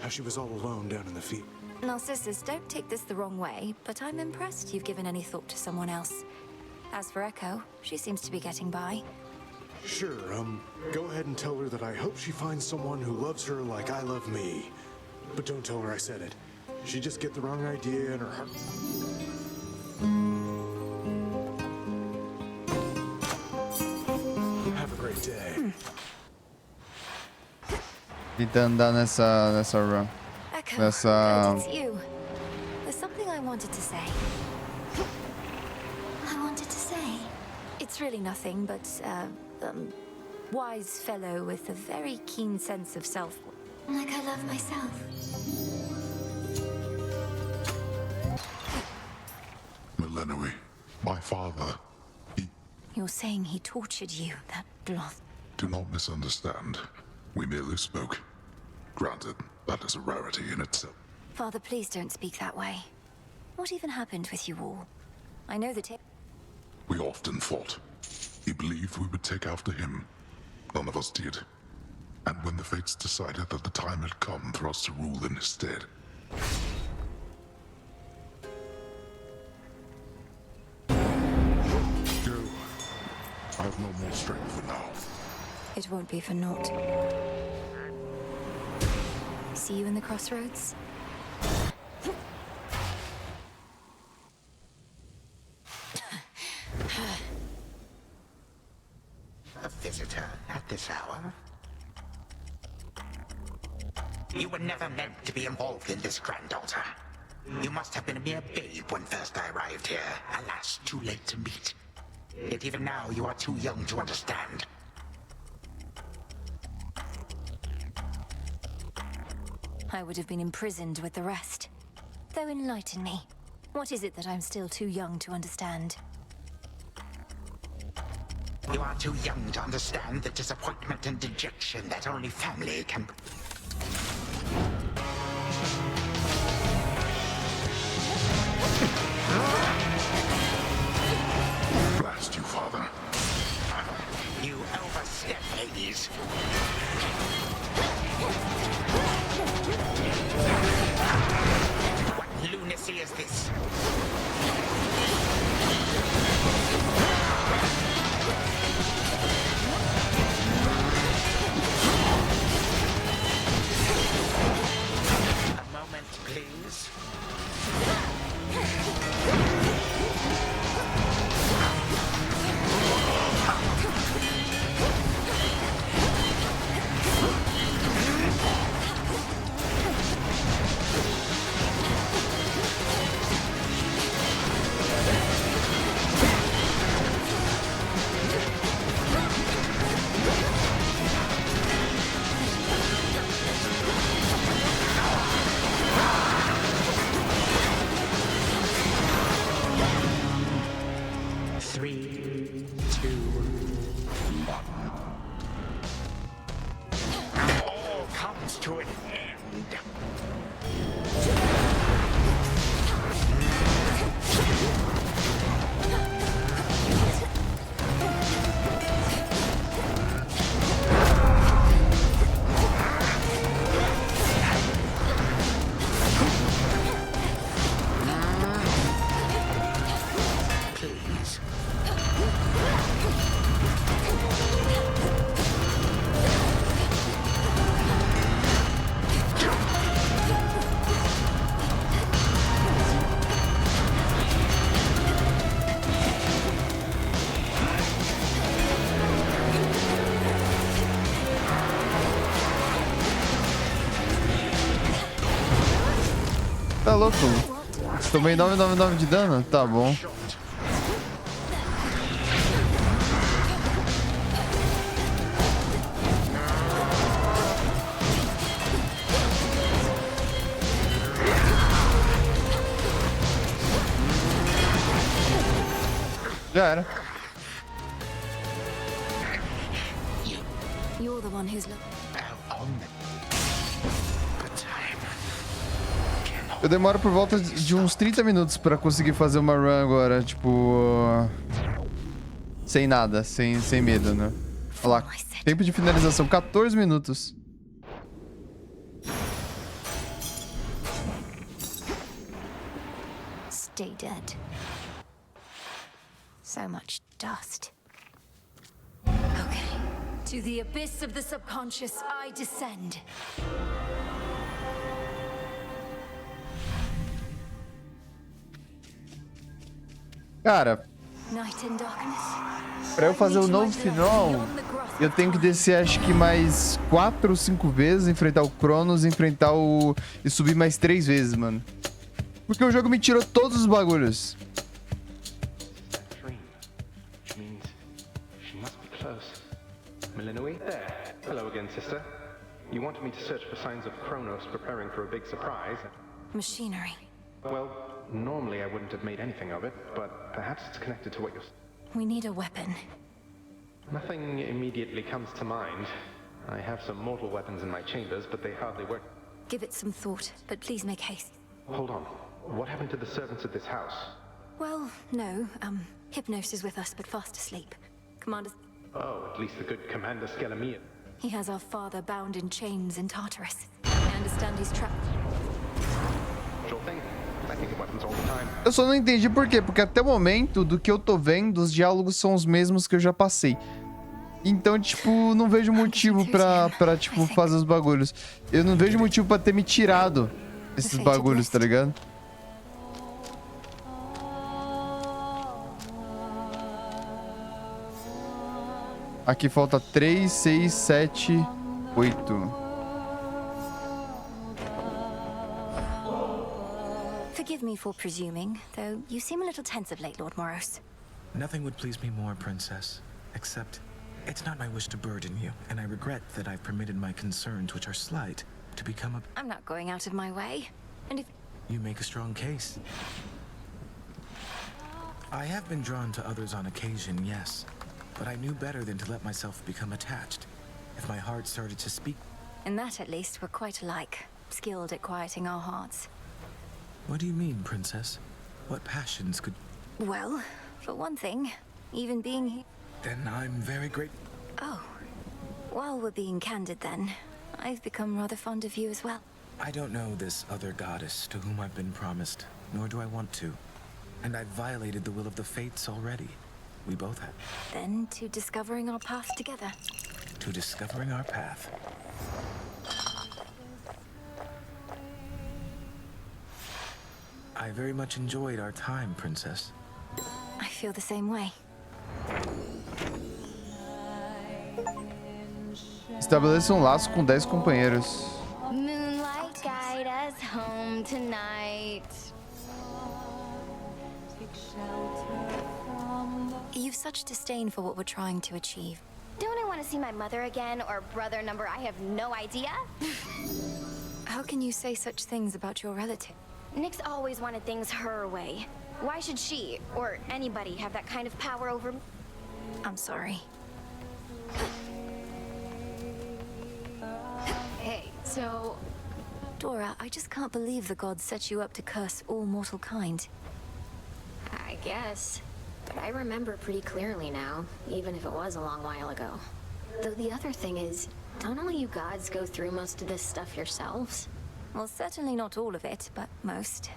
How she was all alone down in the field. Narcissus, don't take this the wrong way, but I'm impressed you've given any thought to someone else. As for Echo, she seems to be getting by. Sure, go ahead and tell her that I hope she finds someone who loves her like I love me. But don't tell her I said it. She'd just get the wrong idea in her heart. Have a great day. Tenta andar nessa run. Echo, it's you. There's something I wanted to say. I wanted to say. It's really nothing, but, wise fellow with a very keen sense of self. Like I love myself. Millenoi, my father, You're saying he tortured you, that Bloth. do not misunderstand. We merely spoke. Granted, that is a rarity in itself. Father, please don't speak that way. What even happened with you all? I know that We often fought. He believed we would take after him. None of us did. And when the fates decided that the time had come for us to rule in his stead, go. I have no more strength for now. it won't be for naught. See you in the crossroads? A visitor at this hour? You were never meant to be involved in this, granddaughter. You must have been a mere babe when first I arrived here. Alas, too late to meet. Yet even now, you are too young to understand. I would have been imprisoned with the rest. Though enlighten me. What is it that I'm still too young to understand? You are too young to understand the disappointment and dejection that only family can... Blast you, father. You overstep, Hades. What lunacy is this? A moment, please. Tá louco? Tomei 999 de dano? Tá bom. Já era. You're the one who's Eu demoro por volta de uns 30 minutos pra conseguir fazer uma run agora, tipo... sem nada, sem medo, né? Olha lá, tempo de finalização, 14 minutos. Stay dead. So much dust. Okay. To the abyss of the subconscious, I descend. Cara, pra eu fazer o novo final, eu tenho que descer acho que mais 4 ou 5 vezes, enfrentar o Cronos, enfrentar o... e subir mais 3 vezes, mano. Porque o jogo me tirou todos os bagulhos. Hello again, sister. You wanted me to search for signs of Kronos preparing for a big surprise? Machinery. Well, normally I wouldn't have made anything of it, but perhaps it's connected to what you're... We need a weapon. Nothing immediately comes to mind. I have some mortal weapons in my chambers, but they hardly work. Give it some thought, but please make haste. Hold on. What happened to the servants of this house? Well, no. Hypnos is with us, but fast asleep. Commander... Oh, at least the good Commander Skelemian. He has our father bound in chains in Tartarus. I understand he's trapped. Sure thing. I think of weapons all the time. Eu só não entendi por quê, porque até o momento, do que eu tô vendo, os diálogos são os mesmos que eu já passei. Então, tipo, não vejo motivo pra tipo, fazer os bagulhos. Eu não vejo motivo pra ter me tirado esses bagulhos, tá ligado? Aqui falta 3, 6, 7, 8. Forgive me for presuming, though you seem a little tense of late, Lord Moros. Nothing would please me more, Princess, except it's not my wish to burden you, and I regret that I've permitted my concerns, which are slight, to become a... I'm not going out of my way, and if... You make a strong case. I have been drawn to others on occasion, yes, but I knew better than to let myself become attached. If my heart started to speak... In that, at least, we're quite alike, skilled at quieting our hearts. What do you mean, Princess? What passions could... Well, for one thing, even being here... Then I'm very grateful. Oh. While we're being candid then, I've become rather fond of you as well. I don't know this other goddess to whom I've been promised, nor do I want to. And I've violated the will of the fates already. We both have. Then to discovering our path together. To discovering our path. I very much enjoyed our time, Princess. I feel the same way. Estabeleça um laço com 10 companheiros. Moonlight guide us home tonight. You've such disdain for what we're trying to achieve. Don't I want to see my mother again, or brother number I have no idea? How can you say such things about your relative? Nyx always wanted things her way. Why should she, or anybody, have that kind of power over me? I'm sorry. Hey, so... Dora, I just can't believe the gods set you up to curse all mortal kind. I guess. But I remember pretty clearly now, even if it was a long while ago. Though the other thing is, don't all you gods go through most of this stuff yourselves? Well, certainly not all of it, but most.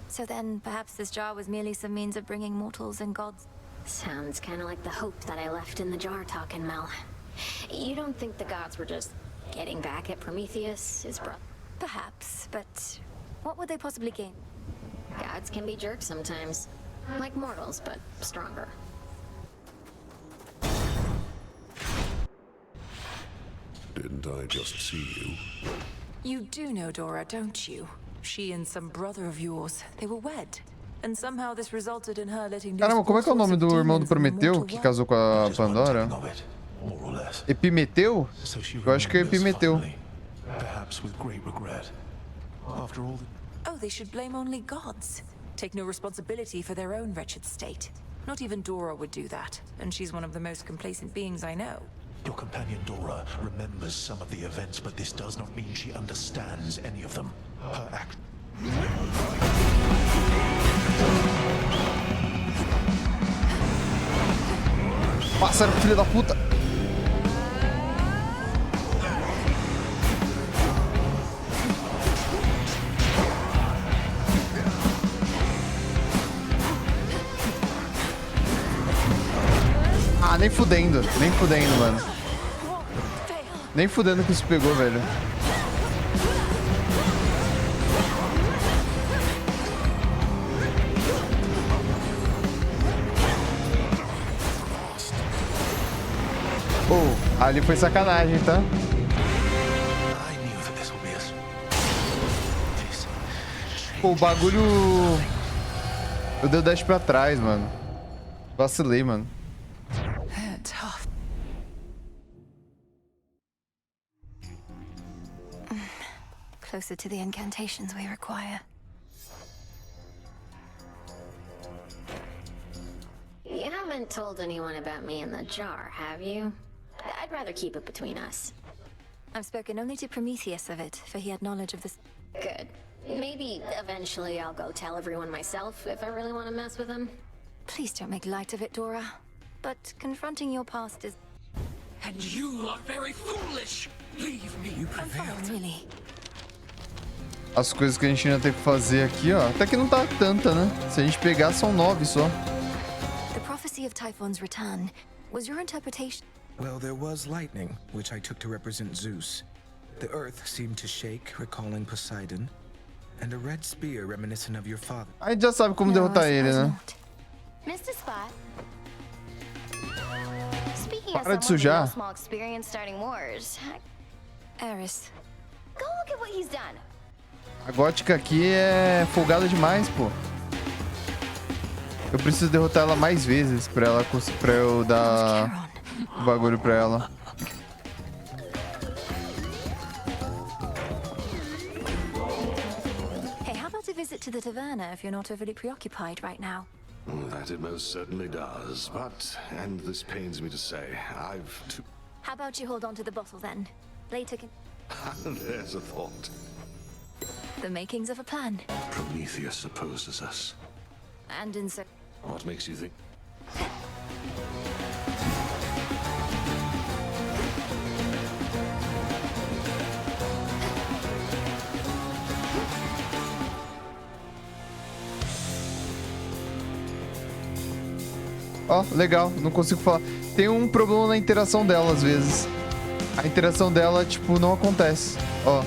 So then, perhaps this jar was merely some means of bringing mortals and gods... Sounds kind of like the hope that I left in the jar talking, Mel. You don't think the gods were just getting back at Prometheus, his brother? Perhaps, but what would they possibly gain? Gods can be jerks sometimes. Like mortals, but stronger. Didn't I just see you? You do know Dora, don't you? She and some brother of yours, they were wed. And somehow this resulted in her letting loose. Caramba, como é que é o nome do irmão do Prometeu que casou com a Pandora? Epimeteu? Eu acho que é Epimeteu. Oh, they should blame only gods. Take no responsibility for their own wretched state. Not even Dora would do that, and she's one of the most complacent beings I know. Your companion Dora remembers some of the events, but this does not mean she understands any of them. Her act... Pássaro, filho da puta! Ah, nem fudendo, mano. Nem fudendo que isso pegou, velho. Oh, ali foi sacanagem, tá? Pô, o bagulho... Eu dei o dash pra trás, mano. Vacilei, mano. Closer to the incantations we require. You haven't told anyone about me in the jar, have you? I'd rather keep it between us. I've spoken only to Prometheus of it, for he had knowledge of this. Good. Maybe eventually I'll go tell everyone myself if I really want to mess with him. Please don't make light of it, Dora. But confronting your past is... And you are very foolish! Leave me, you prevailed. Really? As coisas que a gente ainda tem que fazer aqui, ó. Até que não tá tanta, né? Se a gente pegar, são 9 só. The prophecy of Typhon's return was your interpretation. Well, there was lightning, which I took to represent Zeus. The earth seemed to shake, recalling Poseidon. And a red spear reminiscent of your father. A gente já sabe como derrotar ele, né? Missed a spot. Speaking Para of de someone with sujar. no small experience starting wars, Eris. go look at what he's done. A gótica aqui é folgada demais, pô. Eu preciso derrotar ela mais vezes pra eu dar o bagulho pra ela. Hey, how about a visit to the taverna if you're not overly preoccupied right now? That it most certainly does. But, and this pains me to say, I've too... How about you hold on to the bottle then? Later can... There's a thought. The makings of a plan. Prometheus opposes us. And in so... What makes you think? Ó, legal, não consigo falar. Tem um problema na interação dela às vezes. A interação dela, tipo, não acontece. Ó.